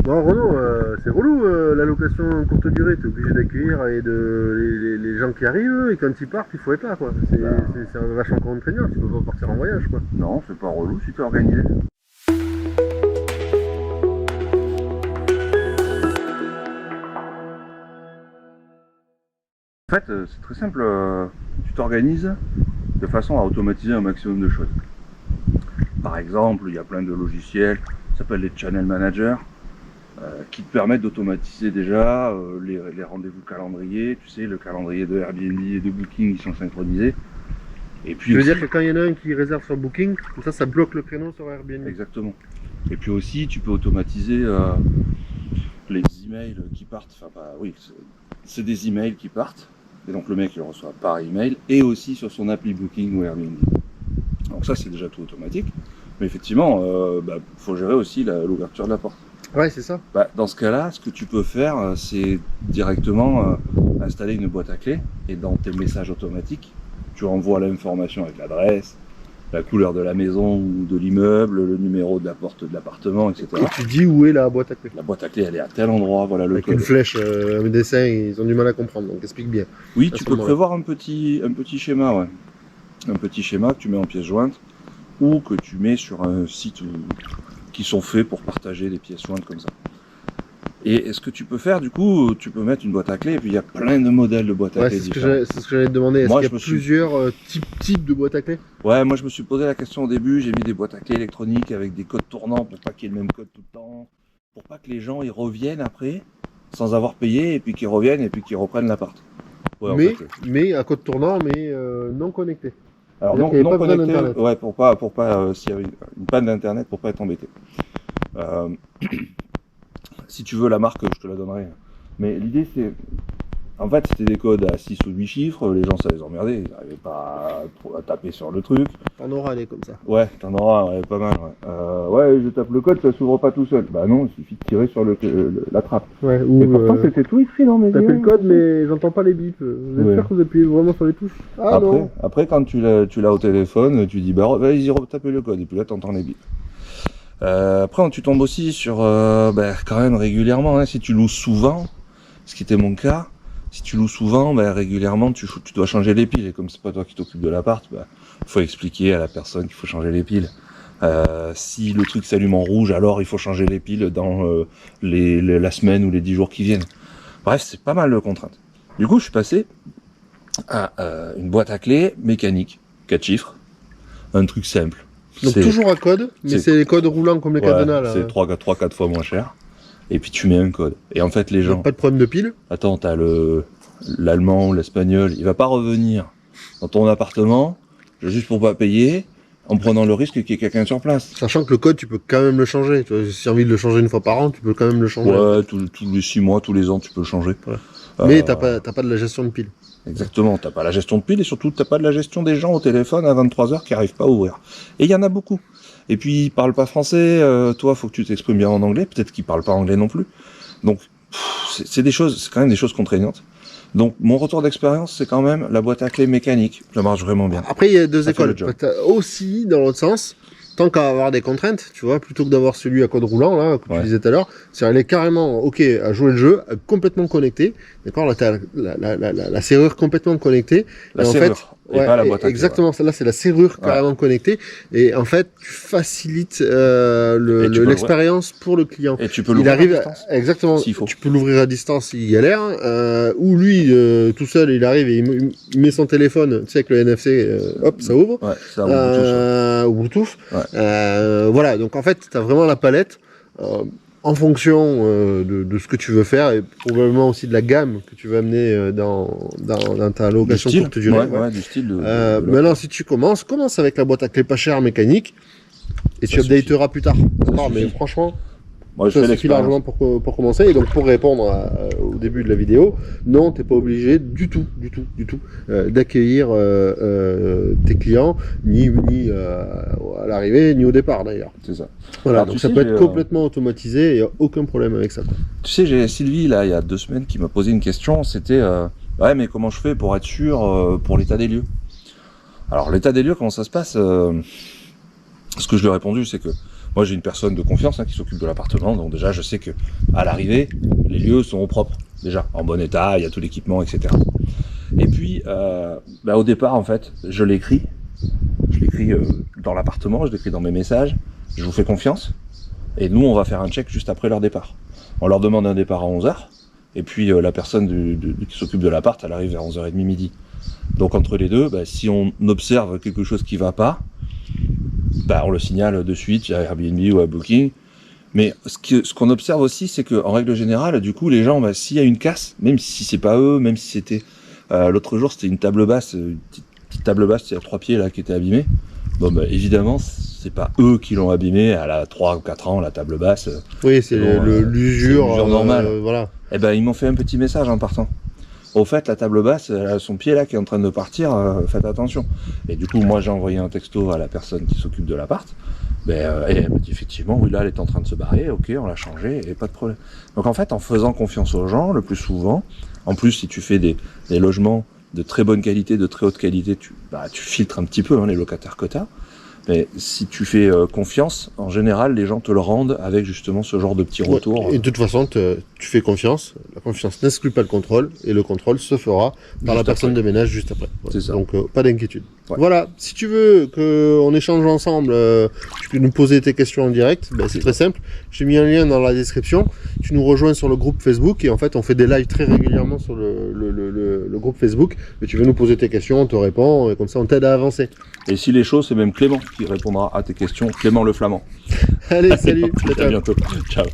Bon, Renaud, c'est relou la location courte durée, t'es obligé d'accueillir les gens qui arrivent et quand ils partent, il faut être là quoi. C'est vachement contraignant, tu peux pas partir en voyage quoi. Non, c'est pas relou si t'es organisé. En fait, c'est très simple, tu t'organises de façon à automatiser un maximum de choses. Par exemple, il y a plein de logiciels, ça s'appelle les channel managers, qui te permettent d'automatiser déjà les rendez-vous calendrier. Tu sais, le calendrier de Airbnb et de Booking, ils sont synchronisés. Et puis Tu veux aussi, dire que quand il y en a un qui réserve sur Booking, comme ça bloque le créneau sur Airbnb. exactement. Et puis aussi, tu peux automatiser les emails qui partent. Enfin, bah, oui, c'est des emails qui partent. Et donc le mec il le reçoit par email et aussi sur son appli Booking ou Airbnb. Donc ça c'est déjà tout automatique. Mais effectivement, faut gérer aussi l'ouverture de la porte. Ouais, c'est ça. Dans ce cas-là, ce que tu peux faire, c'est directement installer une boîte à clés et dans tes messages automatiques, tu envoies l'information avec l'adresse, la couleur de la maison ou de l'immeuble, le numéro de la porte de l'appartement, etc. Et tu dis où est la boîte à clés. La boîte à clés, elle est à tel endroit, voilà le Avec code. une flèche, un dessin, ils ont du mal à comprendre, donc explique bien. Oui, tu peux prévoir un petit schéma, ouais. Un petit schéma que tu mets en pièce jointe ou que tu mets sur un site qui sont faits pour partager des pièces jointes comme ça. Et ce que tu peux faire, du coup, tu peux mettre une boîte à clés et puis il y a plein de modèles de boîtes à clés différents. C'est ce que j'allais te demander. Est-ce qu'il y a plusieurs types de boîtes à clés? Ouais, moi je me suis posé la question au début, j'ai mis des boîtes à clés électroniques avec des codes tournants pour pas qu'il y ait le même code tout le temps, pour pas que les gens ils reviennent après sans avoir payé et puis qu'ils reviennent et puis qu'ils reprennent l'appart. Ouais, mais à code tournant, mais non connecté. Alors non connecté, ouais, pour pas s'il y avait une panne d'internet, pour pas être embêté. Si tu veux la marque, je te la donnerai. Mais l'idée c'est, en fait, c'était des codes à 6 ou 8 chiffres, les gens ça les emmerdait, ils n'arrivaient pas à taper sur le truc. T'en auras des comme ça. Ouais, t'en auras, ouais, pas mal. Ouais, je tape le code, ça s'ouvre pas tout seul. Bah non, il suffit de tirer sur la trappe. Ouais, mais pourtant c'était tout écrit dans mes yeux. Tapez le code, mais j'entends pas les bips. Vous êtes sûr que vous appuyez vraiment sur les touches? Ah non. Après, quand tu l'as au téléphone, tu dis bah vas-y retapez le code et puis là t'entends les bips. Après tu tombes aussi sur quand même régulièrement, hein, si tu loues souvent, ce qui était mon cas, si tu loues souvent, régulièrement tu dois changer les piles et comme c'est pas toi qui t'occupes de l'appart, faut expliquer à la personne qu'il faut changer les piles. Si le truc s'allume en rouge, alors il faut changer les piles dans la semaine ou les 10 jours qui viennent. Bref, c'est pas mal de contraintes. Du coup, je suis passé à une boîte à clés mécanique, 4 chiffres, un truc simple. Donc toujours à code, mais c'est les codes roulants comme les cadenas là. C'est 3-4 fois moins cher. Et puis tu mets un code. Et en fait les gens... Pas de problème de pile. Attends, t'as l'allemand ou l'espagnol, il va pas revenir dans ton appartement, juste pour pas payer, en prenant le risque qu'il y ait quelqu'un sur place. Sachant que le code, tu peux quand même le changer. Tu vois, si tu as envie de le changer une fois par an, tu peux quand même le changer. Ouais, tous les 6 mois, tous les ans, tu peux le changer. Voilà. Mais t'as pas de la gestion de pile. Exactement, t'as pas la gestion de pile et surtout t'as pas de la gestion des gens au téléphone à 23h qui arrivent pas à ouvrir. Et il y en a beaucoup. Et puis ils parlent pas français, toi faut que tu t'exprimes bien en anglais, peut-être qu'ils parlent pas anglais non plus. Donc c'est quand même des choses contraignantes. Donc mon retour d'expérience c'est quand même la boîte à clés mécanique, ça marche vraiment bien. Après il y a deux écoles, aussi dans l'autre sens, tant qu'à avoir des contraintes, tu vois, plutôt que d'avoir celui à code roulant là, que tu disais tout à l'heure, c'est elle est carrément ok à jouer le jeu, complètement connecté, d'accord, là t'as la serrure complètement connectée, la serrure. Et pas la boîte à clés, exactement, celle-là c'est la serrure carrément connectée, et en fait tu facilites l'expérience pour le client. Et tu peux l'ouvrir à distance. Exactement, tu peux l'ouvrir à distance s'il galère, ou lui tout seul il arrive et il met son téléphone, tu sais avec le NFC, hop ça ouvre. Ouais, c'est un Bluetooth. Voilà, donc en fait tu as vraiment la palette. En fonction de ce que tu veux faire et probablement aussi de la gamme que tu veux amener dans ta location courte durée. Du style maintenant, si tu commence avec la boîte à clés pas chère mécanique et tu updateras plus tard. Mais franchement, moi, ça suffit largement pour commencer. Et donc, pour répondre au début de la vidéo, non, t'es pas obligé du tout d'accueillir tes clients, ni à l'arrivée, ni au départ d'ailleurs. C'est ça. Voilà, donc ça peut être complètement automatisé, il n'y a aucun problème avec ça. Tu sais, j'ai Sylvie, là, il y a 2 semaines, qui m'a posé une question, c'était ouais, mais comment je fais pour être sûr pour l'état des lieux? Alors, l'état des lieux, comment ça se passe? Ce que je lui ai répondu, c'est que Moi, j'ai une personne de confiance qui s'occupe de l'appartement, donc déjà, je sais que à l'arrivée, les lieux sont propres, déjà, en bon état, il y a tout l'équipement, etc. Et puis, au départ, en fait, je l'écris dans l'appartement, je l'écris dans mes messages, je vous fais confiance, et nous, on va faire un check juste après leur départ. On leur demande un départ à 11h, et puis la personne qui s'occupe de l'appart, elle arrive vers 11h30, midi. Donc entre les deux, si on observe quelque chose qui va pas, on le signale de suite à Airbnb ou à Booking. Mais ce qu'on observe aussi, c'est qu'en règle générale, du coup, les gens, s'il y a une casse, même si c'est pas eux, même si c'était l'autre jour, c'était une table basse, une petite table basse, c'est à 3 pieds là qui était abîmée. Évidemment, c'est pas eux qui l'ont abîmée. Elle a 3 ou 4 ans, la table basse. Oui, c'est l'usure normale. Voilà. Et ils m'ont fait un petit message en partant. Au fait, la table basse, elle a son pied là qui est en train de partir, faites attention. Et du coup, moi, j'ai envoyé un texto à la personne qui s'occupe de l'appart. Et elle me dit effectivement, oui, là, elle est en train de se barrer, ok, on l'a changé, et pas de problème. Donc en fait, en faisant confiance aux gens, le plus souvent, en plus, si tu fais des logements de très bonne qualité, de très haute qualité, tu filtres un petit peu les locataires que tu as. Mais si tu fais confiance, en général, les gens te le rendent avec justement ce genre de petits retours. Et de toute façon, tu fais confiance. La confiance n'exclut pas le contrôle. Et le contrôle se fera par la personne de ménage juste après. C'est ça. Donc, pas d'inquiétude. Ouais. Voilà. Si tu veux qu'on échange ensemble, tu peux nous poser tes questions en direct. C'est très simple. J'ai mis un lien dans la description. Tu nous rejoins sur le groupe Facebook. Et en fait, on fait des lives très régulièrement sur le groupe Facebook. Et tu veux nous poser tes questions, on te répond. Et comme ça, on t'aide à avancer. Et si les choses, c'est même Clément qui répondra à tes questions. Clément le Flamand. Allez, salut. À bientôt. Ciao.